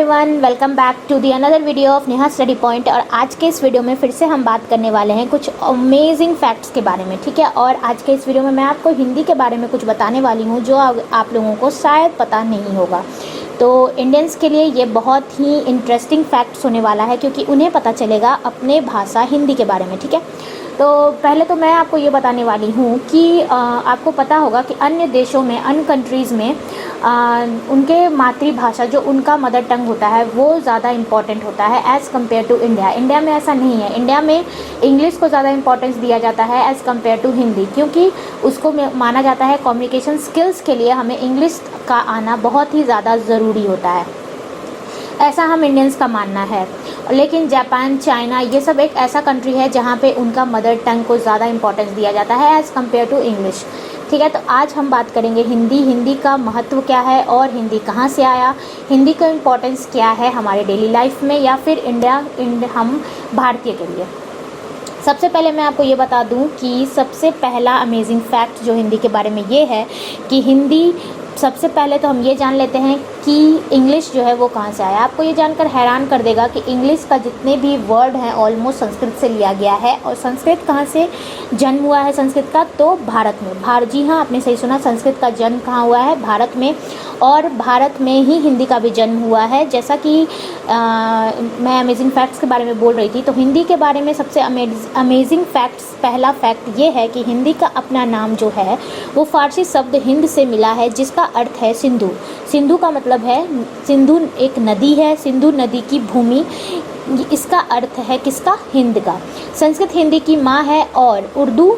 Everyone, welcome back to the another video of Neha study point. और आज के इस वीडियो में फिर से हम बात करने वाले हैं कुछ अमेजिंग फैक्ट्स के बारे में, ठीक है। और आज के इस वीडियो में मैं आपको हिंदी के बारे में कुछ बताने वाली हूँ जो आप लोगों को शायद पता नहीं होगा। तो इंडियंस के लिए ये बहुत ही इंटरेस्टिंग फैक्ट्स होने वाला है क्योंकि उन्हें पता चलेगा अपने भाषा हिंदी के बारे में, ठीक है। तो पहले तो मैं आपको ये बताने वाली हूँ कि आपको पता होगा कि अन्य देशों में, अन्य कंट्रीज़ में उनके मातृभाषा जो उनका मदर टंग होता है वो ज़्यादा इम्पॉर्टेंट होता है as compare to India. India में ऐसा नहीं है। इंडिया में इंग्लिश को ज़्यादा इम्पोर्टेंस दिया जाता है एज़ कम्पेयर टू हिंदी, क्योंकि उसको माना जाता है कम्युनिकेशन स्किल्स के लिए हमें इंग्लिश का आना बहुत ही ज़्यादा ज़रूरी होता है, ऐसा हम इंडियंस का मानना है। लेकिन जापान, चाइना, ये सब एक ऐसा कंट्री है जहाँ पे उनका मदर टंग को ज़्यादा इंपॉर्टेंस दिया जाता है एज़ कम्पेयर टू इंग्लिश, ठीक है। तो आज हम बात करेंगे हिंदी का महत्व क्या है और हिंदी कहाँ से आया, हिंदी का इम्पोर्टेंस क्या है हमारे डेली लाइफ में या फिर हम भारतीय के लिए। सबसे पहले मैं आपको ये बता दूं कि सबसे पहला अमेजिंग फैक्ट जो हिंदी के बारे में ये है कि हिंदी, सबसे पहले तो हम ये जान लेते हैं कि इंग्लिश जो है वो कहाँ से आया। आपको ये जानकर हैरान कर देगा कि इंग्लिश का जितने भी वर्ड हैं ऑलमोस्ट संस्कृत से लिया गया है। और संस्कृत कहाँ से जन्म हुआ है संस्कृत का? तो भारत में। जी हाँ, आपने सही सुना, संस्कृत का जन्म कहाँ हुआ है? भारत में। और भारत में ही हिंदी का भी जन्म हुआ है। जैसा कि मैं अमेजिंग फैक्ट्स के बारे में बोल रही थी, तो हिंदी के बारे में सबसे अमेजिंग फैक्ट्स, पहला फैक्ट ये है कि हिंदी का अपना नाम जो है वो फारसी शब्द हिंद से मिला है, जिसका अर्थ है सिंधु। सिंधु का मतलब है, सिंधु एक नदी है, सिंधु नदी की भूमि, इसका अर्थ है किसका? हिंद का। संस्कृत हिंदी की माँ है और उर्दू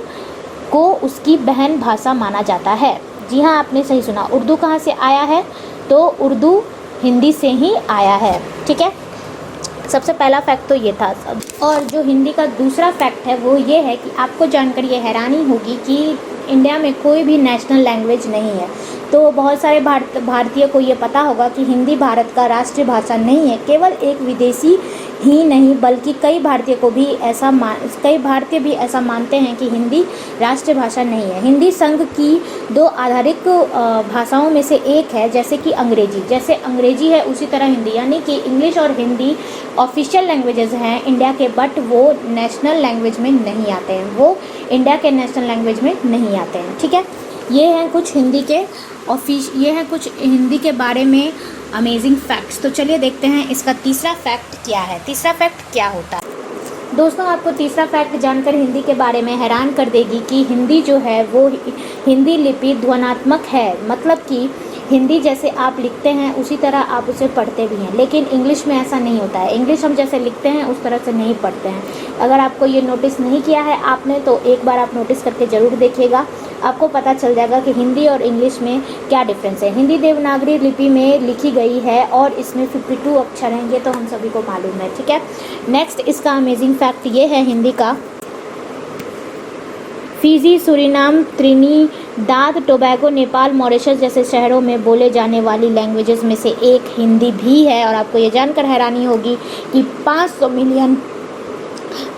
को उसकी बहन भाषा माना जाता है। जी हाँ, आपने सही सुना। उर्दू कहाँ से आया है? तो उर्दू हिंदी से ही आया है, ठीक है। सबसे पहला फैक्ट तो ये था। और जो हिंदी का दूसरा फैक्ट है वो ये है कि आपको जानकर ये हैरानी होगी कि इंडिया में कोई भी नेशनल लैंग्वेज नहीं है। तो बहुत सारे भारतीय को ये पता होगा कि हिंदी भारत का राष्ट्रीय भाषा नहीं है। केवल एक विदेशी ही नहीं बल्कि कई भारतीय भी ऐसा मानते हैं कि हिंदी राष्ट्रीय भाषा नहीं है। हिंदी संघ की दो आधारिक भाषाओं में से एक है, जैसे कि अंग्रेजी। जैसे अंग्रेजी है उसी तरह हिंदी, यानी कि इंग्लिश और हिंदी ऑफिशियल लैंग्वेजेस हैं इंडिया के, बट वो नेशनल लैंग्वेज में नहीं आते हैं, वो इंडिया के नेशनल लैंग्वेज में नहीं आते हैं, ठीक है। ये हैं कुछ हिंदी के बारे में अमेजिंग फैक्ट्स। तो चलिए देखते हैं इसका तीसरा फैक्ट क्या है। तीसरा फैक्ट क्या होता है दोस्तों? आपको तीसरा फैक्ट जानकर हिंदी के बारे में हैरान कर देगी कि हिंदी जो है वो हिंदी लिपि ध्वन्यात्मक है। मतलब कि हिंदी जैसे आप लिखते हैं उसी तरह आप उसे पढ़ते भी हैं, लेकिन इंग्लिश में ऐसा नहीं होता है। इंग्लिश हम जैसे लिखते हैं उस तरह से नहीं पढ़ते हैं। अगर आपको ये नोटिस नहीं किया है आपने, तो एक बार आप नोटिस करके ज़रूर देखिएगा, आपको पता चल जाएगा कि हिंदी और इंग्लिश में क्या डिफरेंस है। हिंदी देवनागरी लिपि में लिखी गई है और इसमें 52 अक्षर हैं, ये तो हम सभी को मालूम है, ठीक है। नेक्स्ट इसका अमेजिंग फैक्ट ये है हिंदी का, Fiji, Suriname, Trinidad, Tobago, Nepal, Mauritius जैसे शहरों में बोले जाने वाली लैंग्वेजेस में से एक हिंदी भी है। और आपको ये जानकर हैरानी होगी कि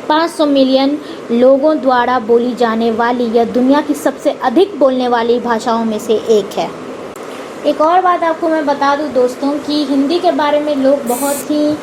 500 मिलियन लोगों द्वारा बोली जाने वाली यह दुनिया की सबसे अधिक बोलने वाली भाषाओं में से एक है। एक और बात आपको मैं बता दूं दोस्तों कि हिंदी के बारे में लोग बहुत ही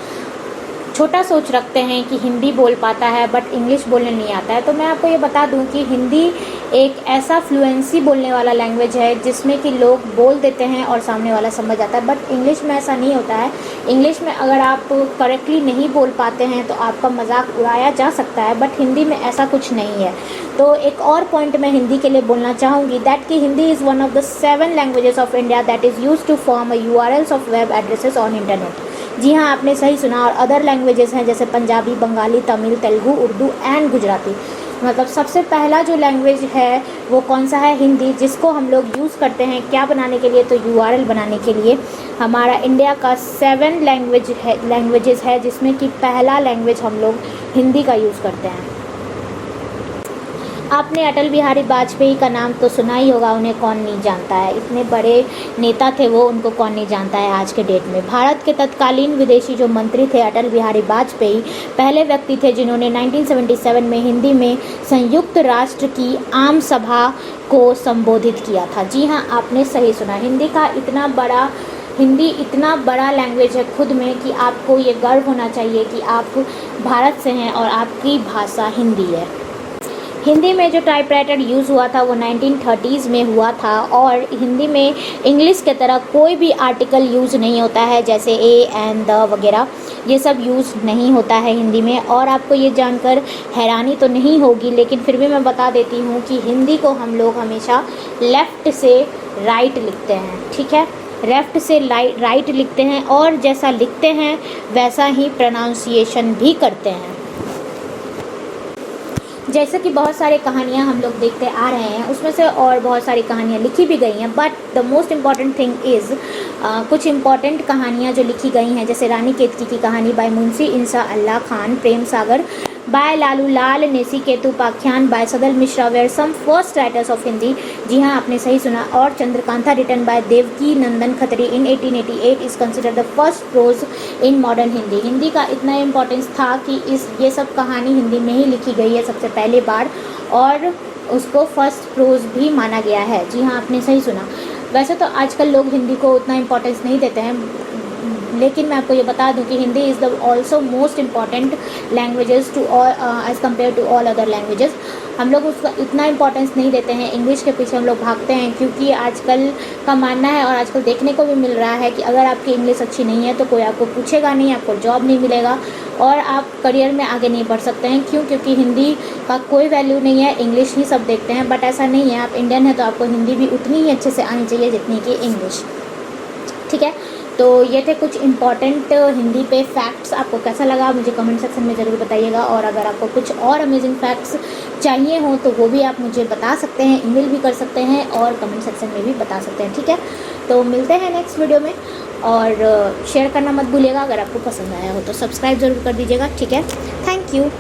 छोटा सोच रखते हैं कि हिंदी बोल पाता है बट इंग्लिश बोलने नहीं आता है। तो मैं आपको ये बता दूं कि हिंदी एक ऐसा फ्लुएंसी बोलने वाला लैंग्वेज है जिसमें कि लोग बोल देते हैं और सामने वाला समझ आता है, बट इंग्लिश में ऐसा नहीं होता है। इंग्लिश में अगर आप करेक्टली नहीं बोल पाते हैं तो आपका मजाक उड़ाया जा सकता है, बट हिंदी में ऐसा कुछ नहीं है। तो एक और पॉइंट मैं हिंदी के लिए बोलना चाहूँगी, दैट कि Hindi is one of the 7 languages of India that is used to form URLs of web addresses on internet. जी हाँ, आपने सही सुना। और अदर लैंग्वेजेस हैं जैसे पंजाबी, बंगाली, तमिल, तेलुगु, उर्दू एंड गुजराती। मतलब सबसे पहला जो लैंग्वेज है वो कौन सा है? हिंदी, जिसको हम लोग यूज़ करते हैं क्या बनाने के लिए? तो URL बनाने के लिए। हमारा इंडिया का 7 लैंग्वेजेस है जिसमें कि पहला लैंग्वेज हम लोग हिंदी का यूज़ करते हैं। आपने अटल बिहारी वाजपेयी का नाम तो सुना ही होगा, उन्हें कौन नहीं जानता है। इतने बड़े नेता थे वो, उनको कौन नहीं जानता है आज के डेट में। भारत के तत्कालीन विदेशी जो मंत्री थे अटल बिहारी वाजपेयी पहले व्यक्ति थे जिन्होंने 1977 में हिंदी में संयुक्त राष्ट्र की आम सभा को संबोधित किया था। जी हाँ, आपने सही सुना। हिंदी का इतना बड़ा हिंदी इतना बड़ा लैंग्वेज है खुद में कि आपको ये गर्व होना चाहिए कि आप भारत से हैं और आपकी भाषा हिंदी है। हिंदी में जो टाइपराइटर यूज़ हुआ था वो 1930s में हुआ था और हिंदी में इंग्लिश के तरह कोई भी आर्टिकल यूज़ नहीं होता है, जैसे ए एंड द वगैरह, ये सब यूज़ नहीं होता है हिंदी में। और आपको ये जानकर हैरानी तो नहीं होगी, लेकिन फिर भी मैं बता देती हूँ कि हिंदी को हम लोग हमेशा लेफ़्ट से राइट लिखते हैं, ठीक है, लेफ़्ट से राइट लिखते हैं और जैसा लिखते हैं वैसा ही प्रोनाउंसिएशन भी करते हैं। जैसे कि बहुत सारी कहानियाँ हम लोग देखते आ रहे हैं, उसमें से और बहुत सारी कहानियाँ लिखी भी गई हैं, but the most important thing is कुछ इम्पॉर्टेंट कहानियाँ जो लिखी गई हैं, जैसे रानी Ketaki ki Kahani by Munshi Insha Allah Khan, Prem Sagar by Lallu Lal Nasiketopakhyan by Sadal Mishra were some first writers of Hindi, जी हाँ आपने सही सुना, और Chandrakanta written by Devaki Nandan Khatri in 1888 is considered the first prose in modern Hindi. Hindi का इतना इम्पोर्टेंस था कि ये सब कहानी हिंदी में ही लिखी गई है सबसे पहली बार, और उसको फर्स्ट प्रोज भी माना गया है। जी हाँ आपने सही सुना। वैसे तो आजकल लोग हिंदी को उतना इम्पोर्टेंस नहीं देते हैं, लेकिन मैं आपको ये बता दूं कि Hindi is the also most important languages to all as compare to all other languages. हम लोग उसका इतना इम्पोर्टेंस नहीं देते हैं, इंग्लिश के पीछे हम लोग भागते हैं, क्योंकि आजकल का मानना है और आजकल देखने को भी मिल रहा है कि अगर आपकी इंग्लिश अच्छी नहीं है तो कोई आपको पूछेगा नहीं, आपको जॉब नहीं मिलेगा और आप करियर में आगे नहीं बढ़ सकते हैं। क्यों? क्योंकि हिंदी का कोई वैल्यू नहीं है, इंग्लिश ही सब देखते हैं, बट ऐसा नहीं है। आप इंडियन हैं तो आपको हिंदी भी उतनी ही अच्छे से आनी चाहिए जितनी कि इंग्लिश, ठीक है। तो ये थे कुछ इम्पॉर्टेंट हिंदी पे फैक्ट्स। आपको कैसा लगा मुझे कमेंट सेक्शन में ज़रूर बताइएगा, और अगर आपको कुछ और अमेजिंग फैक्ट्स चाहिए हो तो वो भी आप मुझे बता सकते हैं, ईमेल भी कर सकते हैं और कमेंट सेक्शन में भी बता सकते हैं, ठीक है। तो मिलते हैं नेक्स्ट वीडियो में, और शेयर करना मत भूलिएगा। अगर आपको पसंद आया हो तो सब्सक्राइब ज़रूर कर दीजिएगा, ठीक है। Thank you.